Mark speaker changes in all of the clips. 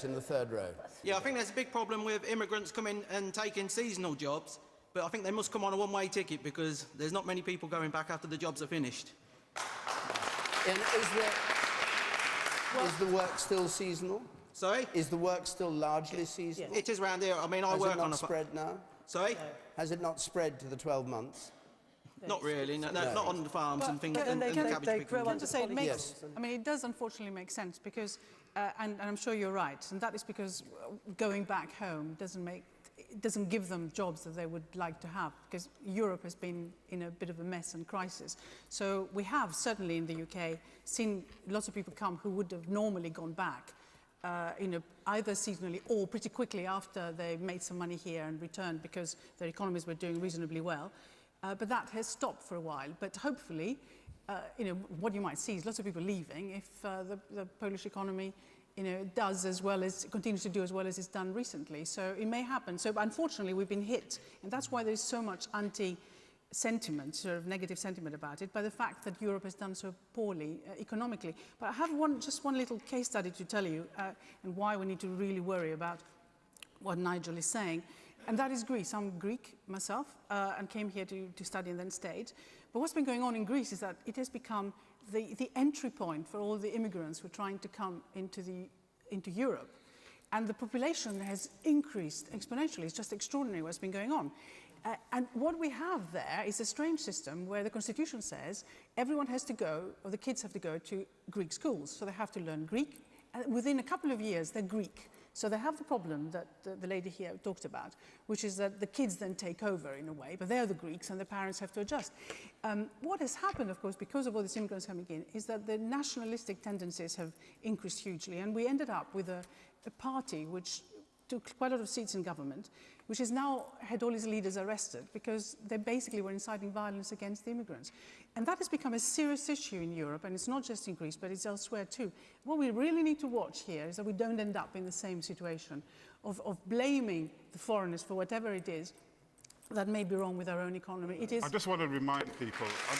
Speaker 1: in the third row.
Speaker 2: Yeah, I think there's a big problem with immigrants coming and taking seasonal jobs, but I think they must come on a one-way ticket because there's not many people going back after the jobs are finished.
Speaker 1: And is the work still seasonal?
Speaker 2: Sorry?
Speaker 1: Is the work still largely seasonal?
Speaker 2: It is round here. I mean, I
Speaker 1: Has
Speaker 2: work
Speaker 1: it not
Speaker 2: on a...
Speaker 1: spread now?
Speaker 2: Sorry?
Speaker 1: Has it not spread to the 12 months?
Speaker 2: Not really, no, not on the farms and things.
Speaker 3: But
Speaker 2: Cabbage
Speaker 3: grow
Speaker 2: picking.
Speaker 3: to say it makes,
Speaker 1: Yes.
Speaker 3: I mean, it does unfortunately make sense because, and I'm sure you're right, and that is because going back home doesn't give them jobs that they would like to have, because Europe has been in a bit of a mess and crisis. So we have certainly in the UK seen lots of people come who would have normally gone back, either seasonally or pretty quickly after they made some money here and returned because their economies were doing reasonably well. But that has stopped for a while. But hopefully, what you might see is lots of people leaving if the Polish economy, does as well as, continues to do as well as it's done recently. So it may happen. So unfortunately, we've been hit. And that's why there's so much anti-sentiment, sort of negative sentiment about it, by the fact that Europe has done so poorly economically. But I have just one little case study to tell you and why we need to really worry about what Nigel is saying. And that is Greece. I'm Greek myself and came here to study and then stayed. But what's been going on in Greece is that it has become the entry point for all the immigrants who are trying to come into Europe. And the population has increased exponentially. It's just extraordinary what's been going on. And what we have there is a strange system where the Constitution says everyone has to go, or the kids have to go to Greek schools. So they have to learn Greek. And within a couple of years, they're Greek. So they have the problem that the lady here talked about, which is that the kids then take over in a way, but they're the Greeks and the parents have to adjust. What has happened, of course, because of all these immigrants coming in, is that the nationalistic tendencies have increased hugely, and we ended up with a party which took quite a lot of seats in government, which has now had all its leaders arrested because they basically were inciting violence against the immigrants. And that has become a serious issue in Europe, and it's not just in Greece, but it's elsewhere too. What we really need to watch here is that we don't end up in the same situation of blaming the foreigners for whatever it is that may be wrong with our own economy. It is...
Speaker 4: I just want to remind people that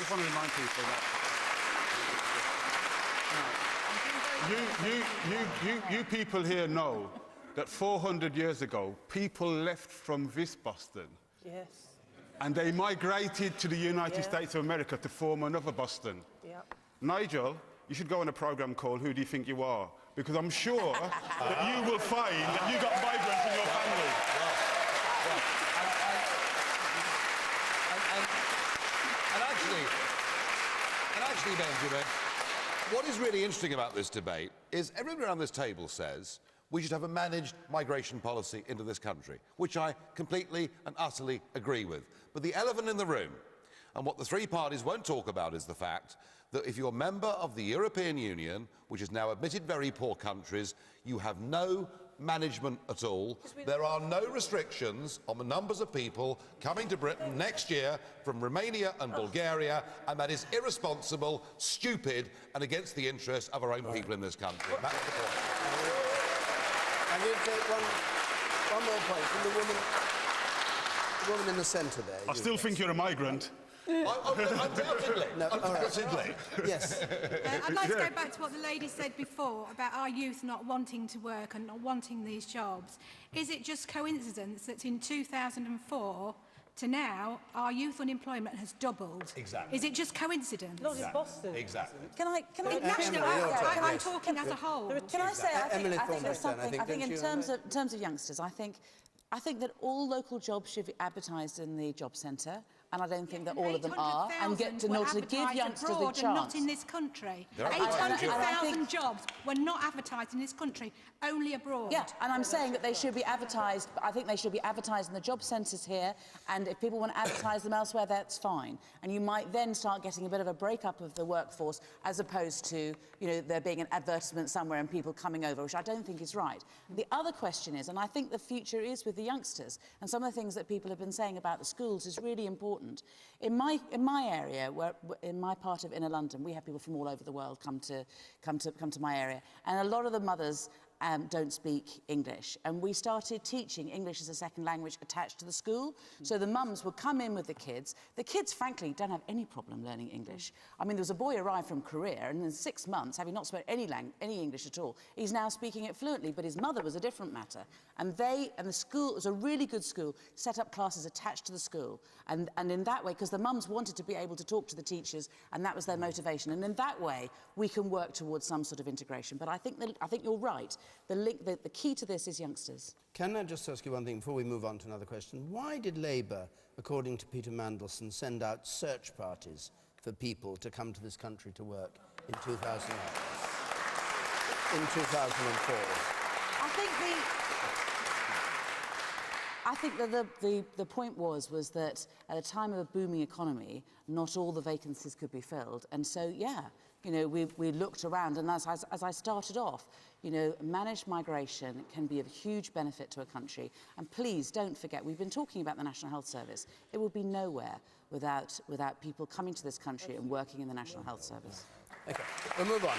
Speaker 4: you people here know that 400 years ago, people left from this Boston.
Speaker 3: Yes.
Speaker 4: And they migrated to the United States of America to form another Boston.
Speaker 3: Yep.
Speaker 4: Nigel, you should go on a program called Who Do You Think You Are? Because I'm sure that you will find that you got migrants in your family.
Speaker 5: And actually, Benjamin, what is really interesting about this debate is everyone around this table says we should have a managed migration policy into this country, which I completely and utterly agree with. But the elephant in the room, and what the three parties won't talk about, is the fact that if you're a member of the European Union, which has now admitted very poor countries, you have no management at all. There are no restrictions on the numbers of people coming to Britain next year from Romania and Bulgaria, and that is irresponsible, stupid, and against the interests of our own people in this country. That's the point.
Speaker 1: I will take one more point from the woman in the centre there.
Speaker 4: I still think you're a migrant.
Speaker 5: Undoubtedly.
Speaker 1: No,
Speaker 5: Undoubtedly.
Speaker 1: Yes.
Speaker 6: I'd like to go back to what the lady said before about our youth not wanting to work and not wanting these jobs. Is it just coincidence that in 2004 to now, our youth unemployment has doubled?
Speaker 5: Exactly.
Speaker 6: Is it just coincidence?
Speaker 3: Not in Boston.
Speaker 5: Exactly.
Speaker 3: Can I
Speaker 6: National, I'm talking as a whole.
Speaker 3: Can I say, I think there's something, I think in terms of youngsters, I think that all local jobs should be advertised in the job centre, and I don't think that all of them are, and get in order to give youngsters a chance.
Speaker 6: Not in this country. 800,000 jobs were not advertised in this country, only abroad.
Speaker 3: Yeah, and I'm saying that they should be advertised. I think they should be advertised in the job centres here, and if people want to advertise them elsewhere, that's fine. And you might then start getting a bit of a break-up of the workforce, as opposed to, there being an advertisement somewhere and people coming over, which I don't think is right. The other question is, and I think the future is with the youngsters, and some of the things that people have been saying about the schools is really important. In my area, in my part of inner London, we have people from all over the world come to my area, and a lot of the mothers
Speaker 7: don't speak English. And we started teaching English as a second language attached to the school. So the mums would come in with the kids. The kids, frankly, don't have any problem learning English. I mean, there was a boy arrived from Korea, and in 6 months, having not spoken any English at all, he's now speaking it fluently, but his mother was a different matter. And the school, it was a really good school, set up classes attached to the school. And in that way, because the mums wanted to be able to talk to the teachers, and that was their motivation. And in that way, we can work towards some sort of integration. But I think you're right. The key to this is youngsters.
Speaker 1: Can I just ask you one thing before we move on to another question? Why did Labour, according to Peter Mandelson, send out search parties for people to come to this country to work in 2004?
Speaker 7: I think that the point was that at a time of a booming economy, not all the vacancies could be filled. And so, yeah, you know, we looked around, and as I started off, you know, managed migration can be of huge benefit to a country. And please don't forget, we've been talking about the National Health Service. It would be nowhere without people coming to this country and working in the National Health Service.
Speaker 1: OK, we'll move on.